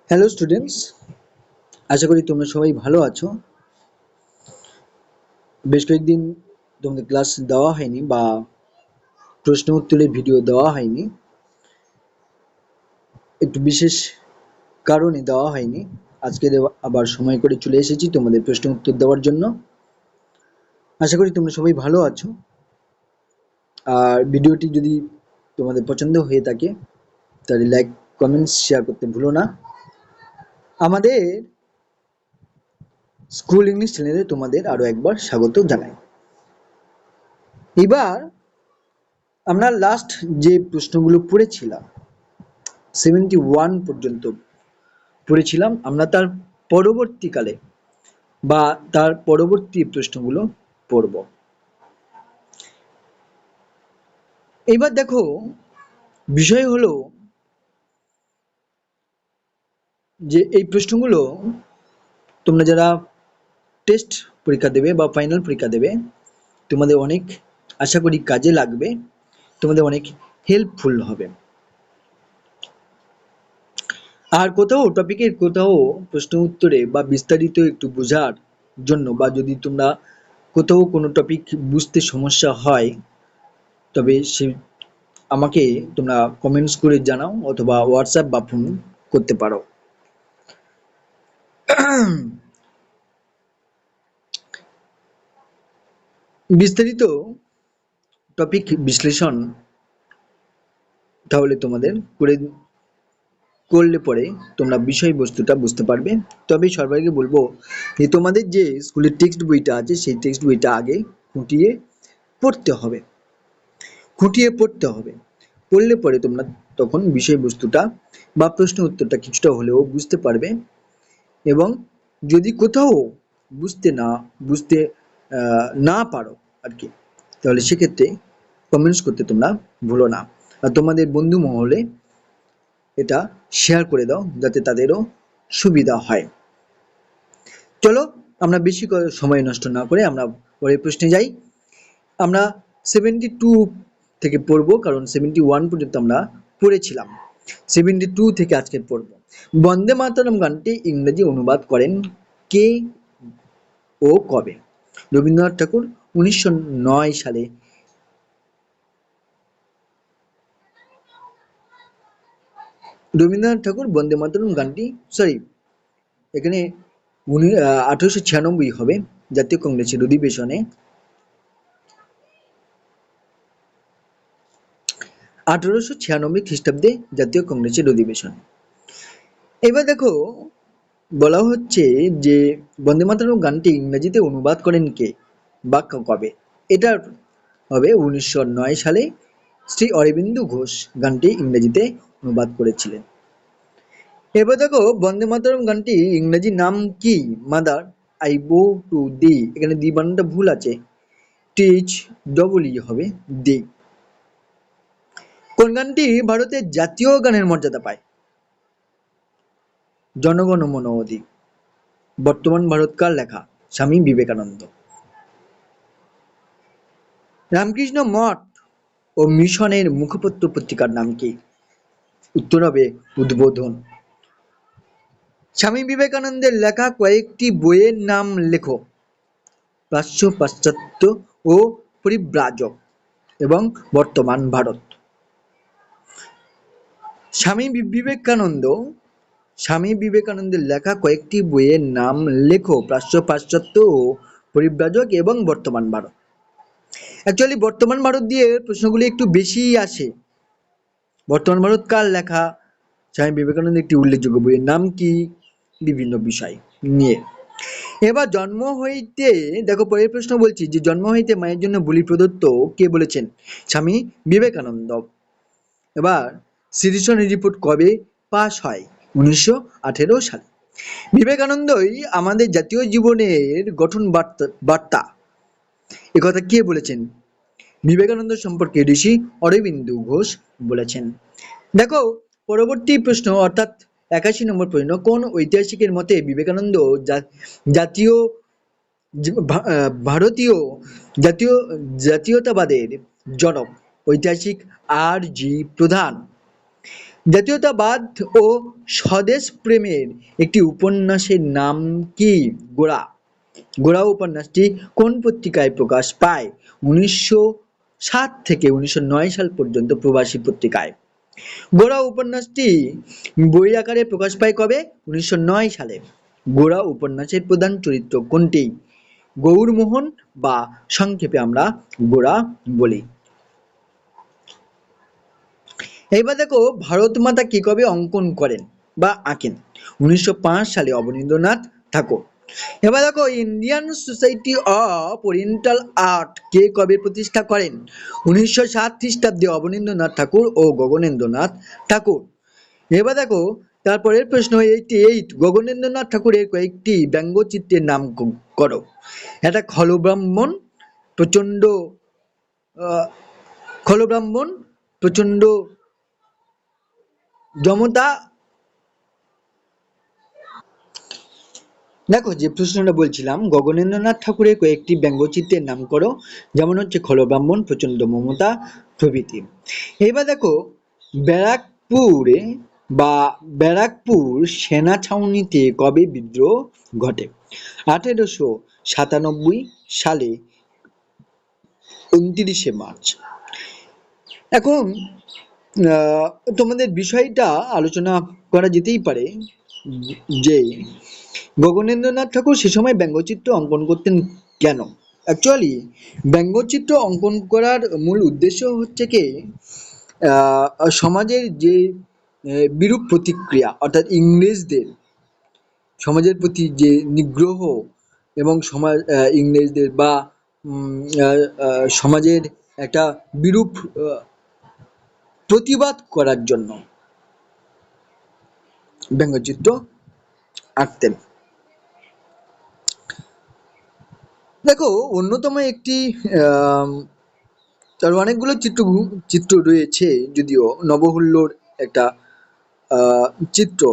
Hello students, আশা করি তোমরা সবাই ভালো আছো। বেশ কয়েকদিন তোমাদের ক্লাস দেওয়া হয়নি বা প্রশ্ন উত্তরের ভিডিও দেওয়া হয়নি, একটু বিশেষ কারণে দেওয়া হয়নি। আজকে আবার সময় করে চলে এসেছি তোমাদের প্রশ্ন উত্তর দেওয়ার জন্য। আশা করি তোমরা সবাই ভালো আছো। আর ভিডিওটি যদি তোমাদের পছন্দ হয়ে থাকে তাহলে লাইক, কমেন্টস, শেয়ার করতে ভুলো না। আমাদের স্কুল ইংলিশ চ্যানেলে তোমাদের আরো একবার স্বাগত জানাই। এবার আমরা লাস্ট যে প্রশ্নগুলো পড়েছিলাম 71 পর্যন্ত পড়েছিলাম, আমরা তার পরবর্তীকালে বা তার পরবর্তী প্রশ্নগুলো পড়ব। এবার দেখো, বিষয় হলো যে এই প্রশ্নগুলো তোমরা যারা টেস্ট পরীক্ষা দেবে বা ফাইনাল পরীক্ষা দেবে, তোমাদের অনেক আশা করি কাজে লাগবে, তোমাদের অনেক হেল্পফুল হবে। আর কোথাও টপিকের কোথাও প্রশ্ন উত্তরে বা বিস্তারিত একটু বোঝার জন্য, বা যদি তোমরা কোথাও কোনো টপিক বুঝতে সমস্যা হয়, তবে সে আমাকে তোমরা কমেন্টস করে জানাও অথবা হোয়াটসঅ্যাপ বা ফোন করতে পারো। বিস্তারিত টপিক বিশ্লেষণ তাহলে তোমাদের করলে পরে তোমরা বিষয়বস্তুটা বুঝতে পারবে। তবে সবাইকে বলবো যে তোমাদের যে স্কুলের টেক্সট বইটা আছে সেই টেক্সট বইটা আগে খুঁটিয়ে পড়তে হবে, পড়লে পরে তোমরা তখন বিষয়বস্তুটা বা প্রশ্ন উত্তরটা কিছুটা হলেও বুঝতে পারবে। এবং যদি কোথাও বুঝতে না পারো আর কি, তাহলে সেক্ষেত্রে কমেন্টস করতে তোমরা ভুলো না। আর তোমাদের বন্ধু মহলে এটা শেয়ার করে দাও যাতে তাদেরও সুবিধা হয়। চলো, আমরা বেশি সময় নষ্ট না করে আমরা পরের প্রশ্নে যাই। আমরা 72 থেকে পড়বো, কারণ 71 পর্যন্ত আমরা পড়েছিলাম। 72 থেকে আজকে পড়বো। বন্দে মাতরম গানটি ইংরেজি অনুবাদ করেন কে ও কবে? রবীন্দ্রনাথ ঠাকুর 1909 সালে রবীন্দ্রনাথ ঠাকুর বন্দে মাতরম গানটি এখানে 1896 হবে, জাতীয় কংগ্রেসের অধিবেশনে 1896 খ্রিস্টাব্দে জাতীয় কংগ্রেসের অধিবেশনে। এবার দেখো, বলা হচ্ছে যে বন্দে মাতরম গানটি ইংরেজিতে অনুবাদ করেন কে বা কবে? এটা হবে 1909 সালে শ্রী অরবিন্দু ঘোষ গানটি ইংরেজিতে অনুবাদ করেছিলেন। এবার দেখো, বন্দে মাতরম গানটি ইংরেজি নাম কি? মাদার আই বো টু দি, এখানে দি বানানটা ভুল আছে, টিচ ডবল ই হবে দি। কোন গানটি ভারতের জাতীয় গানের মর্যাদা পায়? জনগণ মন অধি। বর্তমান ভারত কার লেখা? স্বামী বিবেকানন্দ। রামকৃষ্ণ মঠ ও মিশনের মুখপত্র পত্রিকার নাম কি? উত্তর হবে উদ্বোধন। স্বামী বিবেকানন্দের লেখা কয়েকটি বইয়ের নাম লেখো। প্রাচ্য, পাশ্চাত্য ও পরিব্রাজক এবং বর্তমান ভারত। স্বামী বিবেকানন্দের লেখা কয়েকটি বইয়ের নাম লেখো। প্রাচ্য, পাশ্চাত্য ও পরিব্রাজক এবং বর্তমান ভারত। অ্যাকচুয়ালি বর্তমান ভারত দিয়ে প্রশ্নগুলি একটু বেশি আসে। বর্তমান ভারত কার লেখা? স্বামী বিবেকানন্দের একটি উল্লেখযোগ্য বইয়ের নাম কি? বিভিন্ন বিষয় নিয়ে। এবার জন্ম হইতে, দেখো পরের প্রশ্ন বলছি যে জন্ম হইতে মায়ের জন্য বলি প্রদত্ত কে বলেছেন? স্বামী বিবেকানন্দ। এবার সিটিজেন রিপোর্ট কবে পাস হয়? 1918 সালে। বিবেকানন্দই আমাদের জাতীয় জীবনের গঠন বার্তা, একথা কে বলেছেন? বিবেকানন্দ সম্পর্কে ঋষি অরবিন্দু ঘোষ বলেছেন। দেখো, পরবর্তী প্রশ্ন অর্থাৎ 81 নম্বর প্রশ্ন, কোন ঐতিহাসিকের মতে বিবেকানন্দ জাতীয় ভারতীয় জাতীয়তাবাদের জনক? ঐতিহাসিক আর জি প্রধান। জাতীয়তাবাদ ও স্বদেশ প্রেমের একটি উপন্যাসের নাম কি? গোরা। গোরা উপন্যাসটি কোন পত্রিকায় প্রকাশ পায়? 1907 থেকে 1909 সাল পর্যন্ত প্রবাসী পত্রিকায়। গোরা উপন্যাসটি বই আকারে প্রকাশ পায় কবে? 1909 সালে। গোরা উপন্যাসের প্রধান চরিত্র কোনটি? গৌরমোহন, বা সংক্ষেপে আমরা গোরা বলি। এবার দেখো, ভারত মাতা কে কবে অঙ্কন করেন বা আঁকেন? 1905 সালে অবনীন্দ্রনাথ ঠাকুর। এবার দেখো, Indian society of oriental art কে কবে প্রতিষ্ঠা করেন? 1907 খ্রিস্টাব্দে অবনীন্দ্রনাথ ঠাকুর ও গগনেন্দ্রনাথ ঠাকুর। এবার দেখো, তারপরের প্রশ্ন 88, গগনেন্দ্রনাথ ঠাকুরের কয়েকটি ব্যঙ্গচিত্রের নাম করো। এটা খলব্রাহ্মণ, প্রচন্ড খলব্রাহ্মণ, প্রচন্ড যমতা। দেখো, যে প্রশ্নটা বলছিলাম, গগনেন্দ্রনাথ ঠাকুরের কয়েকটি ব্যঙ্গচিত্রের নাম করো, যেমন হচ্ছে খলব্রাহ্মণ, প্রচন্ড মমতা প্রভৃতি। এবার দেখো, ব্যারাকপুরে বা ব্যারাকপুর সেনা ছাউনিতে কবে বিদ্রোহ ঘটে? 1897 সালে 29শে মার্চ। এখন তোমাদের বিষয়টা আলোচনা করা যেতেই পারে যে গগনেন্দ্রনাথ ঠাকুর সে সময় ব্যঙ্গচিত্র অঙ্কন করতেন কেন? অ্যাকচুয়ালি ব্যঙ্গচিত্র অঙ্কন করার মূল উদ্দেশ্য হচ্ছে কি, সমাজের যে বিরূপ প্রতিক্রিয়া, অর্থাৎ ইংরেজদের সমাজের প্রতি যে নিগ্রহ এবং সমাজ ইংরেজদের বা সমাজের একটা বিরূপ প্রতিবাদ করার জন্য ব্যঙ্গচিত্র আঁকতেন। দেখো, অন্যতম একটি তার অনেকগুলো চিত্র রয়েছে, যদিও নবহুল্লোর একটা চিত্র,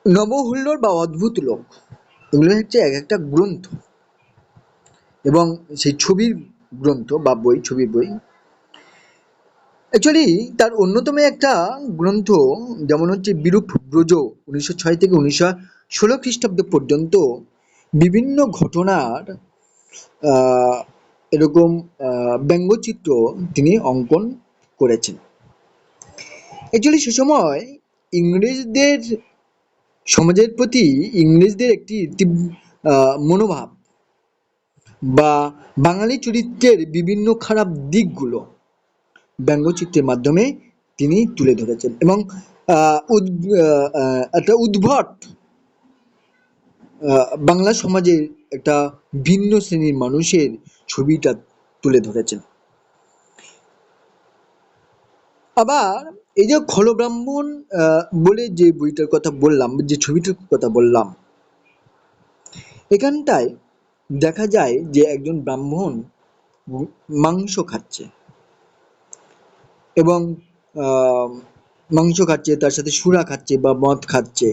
নবহুল্লোর বা অদ্ভুত লোক, এগুলো হচ্ছে এক একটা গ্রন্থ এবং সেই ছবির গ্রন্থ বা বই, ছবির বই। অ্যাকচুয়ালি তার অন্যতম একটা গ্রন্থ যেমন হচ্ছে বিরূপ ব্রজ, 1906 থেকে 1916 খ্রিস্টাব্দ পর্যন্ত বিভিন্ন ঘটনার এরকম ব্যঙ্গচিত্র তিনি অঙ্কন করেছেন। অ্যাকচুয়ালি সে সময় ইংরেজদের সমাজের প্রতি ইংরেজদের একটি মনোভাব বা বাঙালি চরিত্রের বিভিন্ন খারাপ দিকগুলো ব্যঙ্গচিত্রের মাধ্যমে তিনি তুলে ধরেছেন এবং একটা উদ্ভট বাংলা সমাজের একটা ভিন্ন শ্রেণীর মানুষের ছবিটা তুলে ধরেছেন। আবার এই যে খলব্রাহ্মণ বলে যে বইটার কথা বললাম, যে ছবিটার কথা বললাম, এখানটায় দেখা যায় যে একজন ব্রাহ্মণ মাংস খাচ্ছে এবং মাংস খাচ্ছে, তার সাথে সুরা খাচ্ছে বা মদ খাচ্ছে।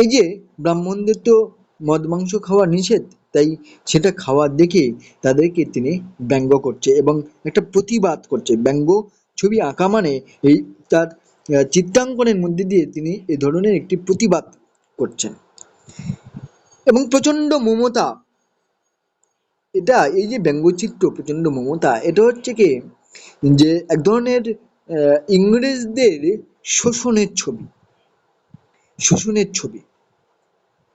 এই যে ব্রাহ্মণদের তো মদ মাংস খাওয়া নিষেধ, তাই সেটা খাওয়া দেখে তাদেরকে তিনি ব্যঙ্গ করছে এবং একটা প্রতিবাদ করছে। ব্যঙ্গ ছবি আঁকা মানে এই তার চিত্রাঙ্কনের মধ্যে দিয়ে তিনি এ ধরনের একটি প্রতিবাদ করছেন। এবং প্রচন্ড মমতা, এটা এই যে ব্যঙ্গচিত্র প্রচন্ড মমতা, এটা হচ্ছে কি যে এক ধরনের ইংরেজদের শোষণের ছবি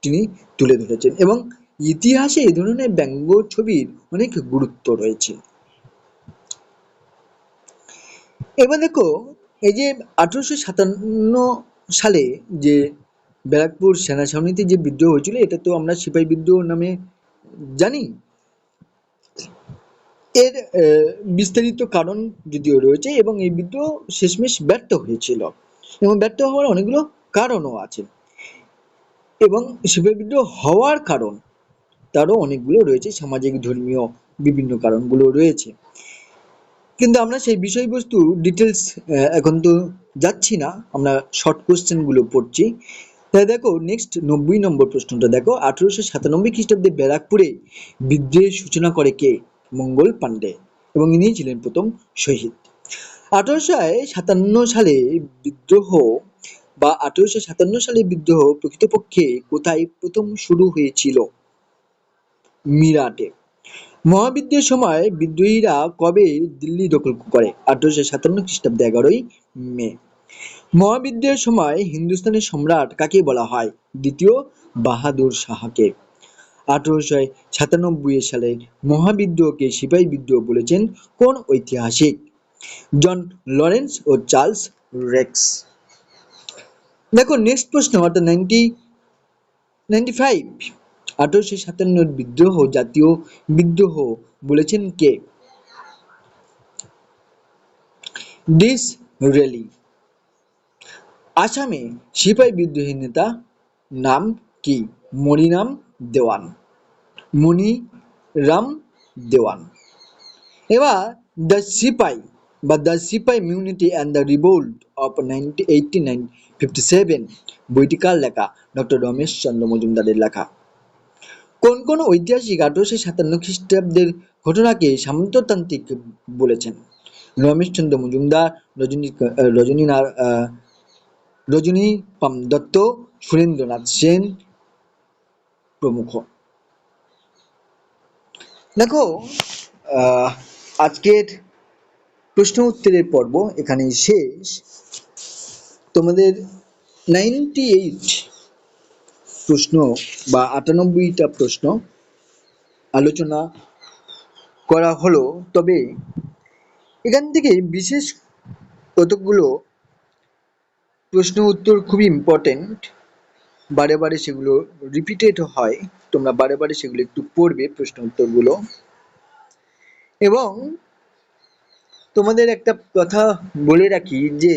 তিনি তুলে ধরেছেন এবং ইতিহাসে এই ধরনের ব্যঙ্গ ছবির অনেক গুরুত্ব রয়েছে। এবার দেখো, এই যে 1857 সালে যে ব্যারাকপুর সেনা ছাউনিতে যে বিদ্রোহ হয়েছিল, এটা তো আমরা সিপাহী বিদ্রোহ নামে জানি। এর বিস্তারিত কারণ যদিও রয়েছে এবং এই বিদ্রোহ শেষমেশ ব্যর্থ হয়েছিল এবং ব্যর্থ হওয়ার অনেকগুলো কারণও আছে এবং সিপাহী বিদ্রোহ হওয়ার কারণ তারও অনেকগুলো রয়েছে, সামাজিক ধর্মীয় বিভিন্ন কারণগুলো রয়েছে, কিন্তু আমরা সেই বিষয়বস্তু ডিটেলস এখন তো যাচ্ছি না, আমরা শর্ট কোশ্চেনগুলো পড়ছি। তাই দেখো, নেক্সট 90 নম্বর প্রশ্নটা দেখো, 1897 খ্রিস্টাব্দে ব্যারাকপুরে বিদ্রোহের সূচনা করে কে? মঙ্গল পাণ্ডে, এবং ইনি ছিলেন প্রথম শহীদ। সালে বিদ্রোহ 1857 সালে বিদ্রোহ প্রকৃতপক্ষে কোথায় প্রথম শুরু হয়েছিল? মিরাটে। মহাবিদ্রোহের সময় বিদ্রোহীরা কবে দিল্লি দখল করে? 1857 খ্রিস্টাব্দে 11ই মে। মহাবিদ্রোহের সময় হিন্দুস্তানের সম্রাট কাকে বলা হয়? দ্বিতীয় বাহাদুর শাহকে। 1897 সালের মহাবিদ্রোহকে সিপাহী বিদ্রোহ বলেছেন কোন ঐতিহাসিক? জন লরেন্স ও চার্লস রেক্স। দেখো নেক্সট প্রশ্ন অর্থাৎ 95। 1857 বিদ্রোহ জাতীয় বিদ্রোহ বলেছেন কে? ডিসরেলি। আসামে সিপাহী বিদ্রোহী নেতা নাম কি? মনিরাম দেওয়ান। মনিরাম দেওয়ান। এবার the sepoy mutiny and the revolt of 1857 বইটি কার লেখা? ডক্টর রমেশ চন্দ্র মজুমদারের লেখা। কোন কোন ঐতিহাসিক 1857 খ্রিস্টাব্দের ঘটনাকে সামন্ততান্ত্রিক বলেছেন? রমেশচন্দ্র মজুমদার, রজনীকান্ত দত্ত, সুরেন্দ্রনাথ সেন প্রমুখ। দেখো আজকের প্রশ্ন উত্তরের পর্ব এখানেই শেষ। তোমাদের 98 প্রশ্ন বা 98টা প্রশ্ন আলোচনা করা হলো, তবে এখান থেকে বিশেষ কতকগুলো প্রশ্ন উত্তর খুবই ইম্পর্টেন্ট, বারে বারে সেগুলো রিপিটেড হয়, তোমরা বারে বারে সেগুলো একটু পড়বে প্রশ্ন উত্তরগুলো। এবং তোমাদের একটা কথা বলে রাখি যে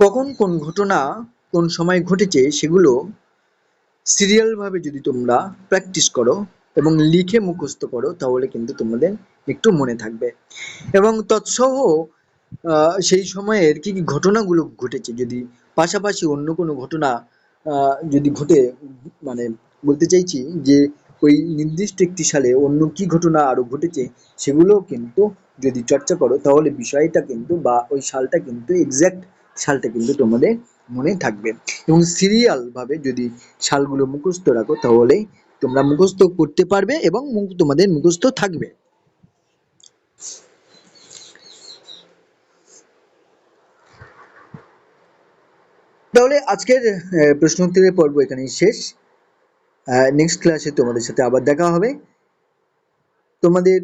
কখন কোন ঘটনা কোন সময় ঘটেছে সেগুলো সিরিয়াল ভাবে যদি তোমরা প্র্যাকটিস করো এবং লিখে মুখস্থ করো তাহলে কিন্তু তোমাদের একটু মনে থাকবে। এবং তৎসহ সেই সময়ের কি কি ঘটনাগুলো ঘটেছে, যদি পাশাপাশি অন্য কোনো ঘটনা যদি ঘটে, মানে বলতে চাইছি যে ওই নির্দিষ্ট একটি সালে অন্য কি ঘটনা আরো ঘটেছে সেগুলো কিন্তু যদি চর্চা করো তাহলে বিষয়টা কিন্তু বা ওই সালটা কিন্তু এক্সাক্ট সালটা কিন্তু তোমাদের মনে থাকবে। এবং সিরিয়াল ভাবে যদি সালগুলো মুখস্থ রাখো তাহলে তোমরা মুখস্থ করতে পারবে এবং তোমাদের মুখস্থ থাকবে। তাহলে আজকের প্রশ্ন উত্তরের পর্ব এখানেই শেষ। নেক্সট ক্লাসে তোমাদের সাথে আবার দেখা হবে। তোমাদের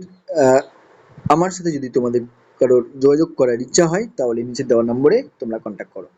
আমার সাথে যদি তোমাদের কারোর যোগাযোগ করার ইচ্ছা হয় তাহলে নিচে দেওয়া নম্বরে তোমরা কন্ট্যাক্ট করো।